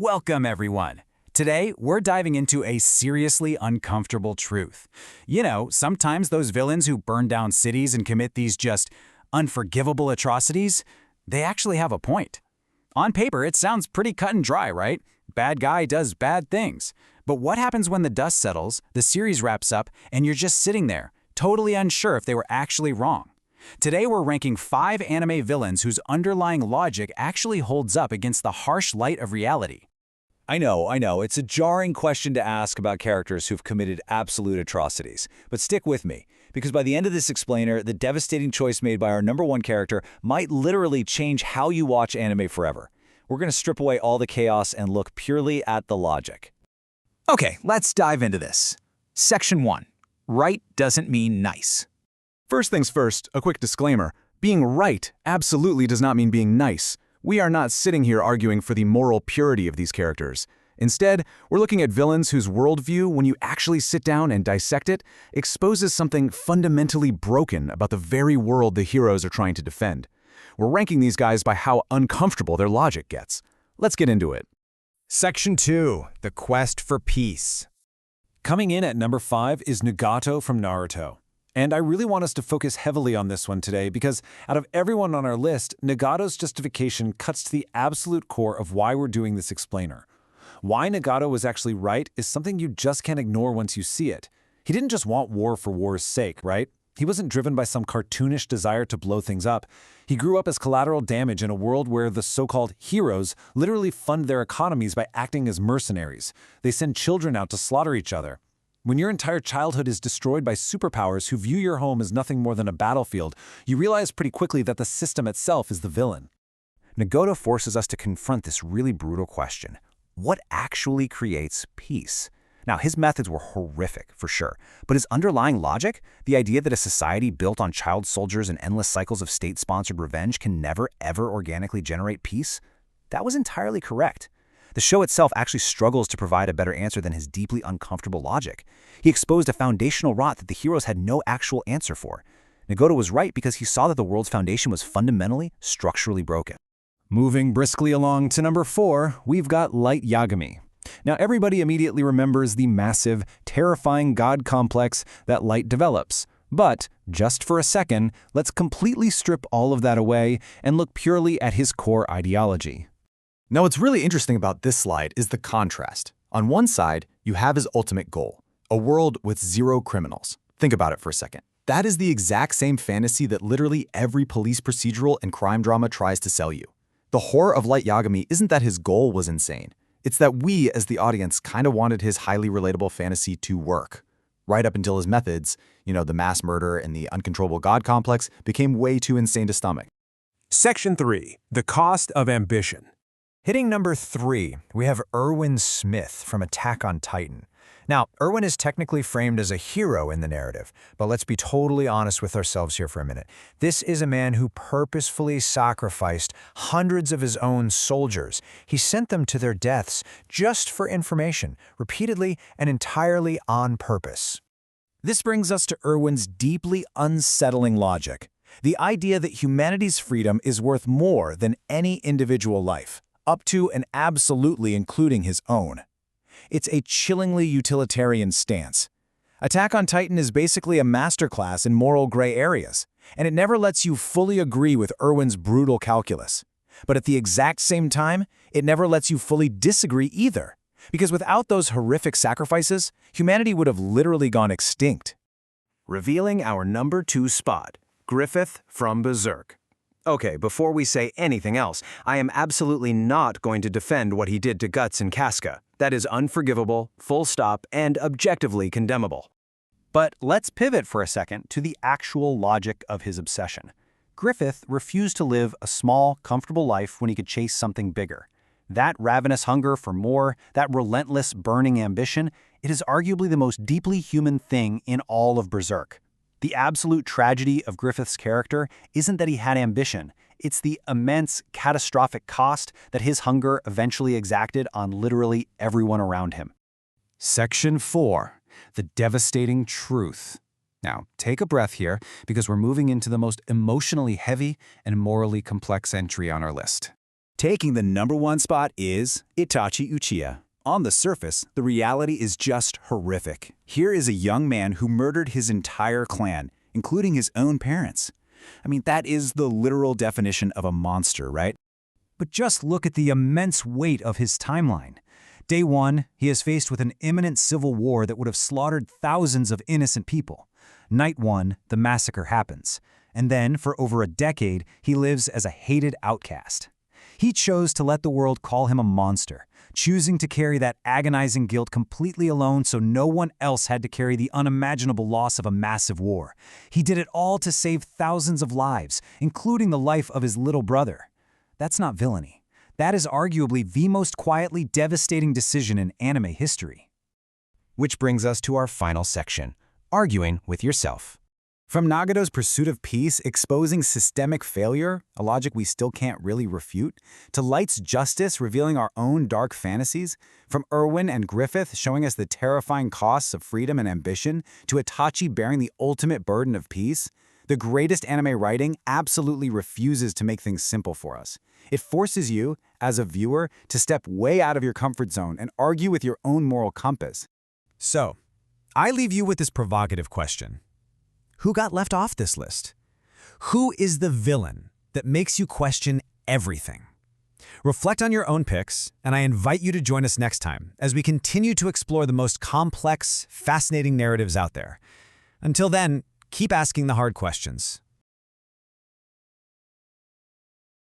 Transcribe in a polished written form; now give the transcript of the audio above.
Welcome, everyone. Today, we're diving into a seriously uncomfortable truth. Sometimes those villains who burn down cities and commit these just unforgivable atrocities, they actually have a point. On paper, it sounds pretty cut and dry, right? Bad guy does bad things. But what happens when the dust settles, the series wraps up, and you're just sitting there, totally unsure if they were actually wrong? Today, we're ranking 5 anime villains whose underlying logic actually holds up against the harsh light of reality. I know, it's a jarring question to ask about characters who've committed absolute atrocities. But stick with me, because by the end of this explainer, the devastating choice made by our number 1 character might literally change how you watch anime forever. We're going to strip away all the chaos and look purely at the logic. Okay, let's dive into this. Section 1. Right doesn't mean nice. First things first, a quick disclaimer. Being right absolutely does not mean being nice. We are not sitting here arguing for the moral purity of these characters. Instead, we're looking at villains whose worldview, when you actually sit down and dissect it, exposes something fundamentally broken about the very world the heroes are trying to defend. We're ranking these guys by how uncomfortable their logic gets. Let's get into it. Section 2. The Quest for Peace. Coming in at number 5 is Nagato from Naruto. And I really want us to focus heavily on this one today because out of everyone on our list, Nagato's justification cuts to the absolute core of why we're doing this explainer. Why Nagato was actually right is something you just can't ignore once you see it. He didn't just want war for war's sake, right? He wasn't driven by some cartoonish desire to blow things up. He grew up as collateral damage in a world where the so-called heroes literally fund their economies by acting as mercenaries. They send children out to slaughter each other. When your entire childhood is destroyed by superpowers who view your home as nothing more than a battlefield, you realize pretty quickly that the system itself is the villain. Nagato forces us to confront this really brutal question. What actually creates peace? Now, his methods were horrific, for sure, but his underlying logic, the idea that a society built on child soldiers and endless cycles of state-sponsored revenge can never, ever organically generate peace, that was entirely correct. The show itself actually struggles to provide a better answer than his deeply uncomfortable logic. He exposed a foundational rot that the heroes had no actual answer for. Nagato was right because he saw that the world's foundation was fundamentally, structurally broken. Moving briskly along to number 4, we've got Light Yagami. Now, everybody immediately remembers the massive, terrifying god complex that Light develops. But, just for a second, let's completely strip all of that away and look purely at his core ideology. Now, what's really interesting about this slide is the contrast. On one side, you have his ultimate goal, a world with 0 criminals. Think about it for a second. That is the exact same fantasy that literally every police procedural and crime drama tries to sell you. The horror of Light Yagami isn't that his goal was insane. It's that we, as the audience, kind of wanted his highly relatable fantasy to work. Right up until his methods, the mass murder and the uncontrollable god complex, became way too insane to stomach. Section 3. The Cost of Ambition. Hitting number 3, we have Erwin Smith from Attack on Titan. Now, Erwin is technically framed as a hero in the narrative, but let's be totally honest with ourselves here for a minute. This is a man who purposefully sacrificed hundreds of his own soldiers. He sent them to their deaths just for information, repeatedly and entirely on purpose. This brings us to Erwin's deeply unsettling logic. The idea that humanity's freedom is worth more than any individual life, up to and absolutely including his own. It's a chillingly utilitarian stance. Attack on Titan is basically a masterclass in moral gray areas, and it never lets you fully agree with Erwin's brutal calculus. But at the exact same time, it never lets you fully disagree either, because without those horrific sacrifices, humanity would have literally gone extinct. Revealing our number 2 spot, Griffith from Berserk. Okay, before we say anything else, I am absolutely not going to defend what he did to Guts and Casca. That is unforgivable, full stop, and objectively condemnable. But let's pivot for a second to the actual logic of his obsession. Griffith refused to live a small, comfortable life when he could chase something bigger. That ravenous hunger for more, that relentless, burning ambition, it is arguably the most deeply human thing in all of Berserk. The absolute tragedy of Griffith's character isn't that he had ambition, it's the immense, catastrophic cost that his hunger eventually exacted on literally everyone around him. Section 4. The Devastating Truth. Now, take a breath here, because we're moving into the most emotionally heavy and morally complex entry on our list. Taking the #1 spot is Itachi Uchiha. On the surface, the reality is just horrific. Here is a young man who murdered his entire clan, including his own parents. I mean, that is the literal definition of a monster, right? But just look at the immense weight of his timeline. Day 1, he is faced with an imminent civil war that would have slaughtered thousands of innocent people. Night 1, the massacre happens. And then, for over a decade, he lives as a hated outcast. He chose to let the world call him a monster, choosing to carry that agonizing guilt completely alone so no one else had to carry the unimaginable loss of a massive war. He did it all to save thousands of lives, including the life of his little brother. That's not villainy. That is arguably the most quietly devastating decision in anime history. Which brings us to our final section, arguing with yourself. From Nagato's pursuit of peace, exposing systemic failure, a logic we still can't really refute, to Light's justice revealing our own dark fantasies, from Erwin and Griffith showing us the terrifying costs of freedom and ambition, to Itachi bearing the ultimate burden of peace, the greatest anime writing absolutely refuses to make things simple for us. It forces you, as a viewer, to step way out of your comfort zone and argue with your own moral compass. So, I leave you with this provocative question. Who got left off this list? Who is the villain that makes you question everything? Reflect on your own picks, and I invite you to join us next time as we continue to explore the most complex, fascinating narratives out there. Until then, keep asking the hard questions,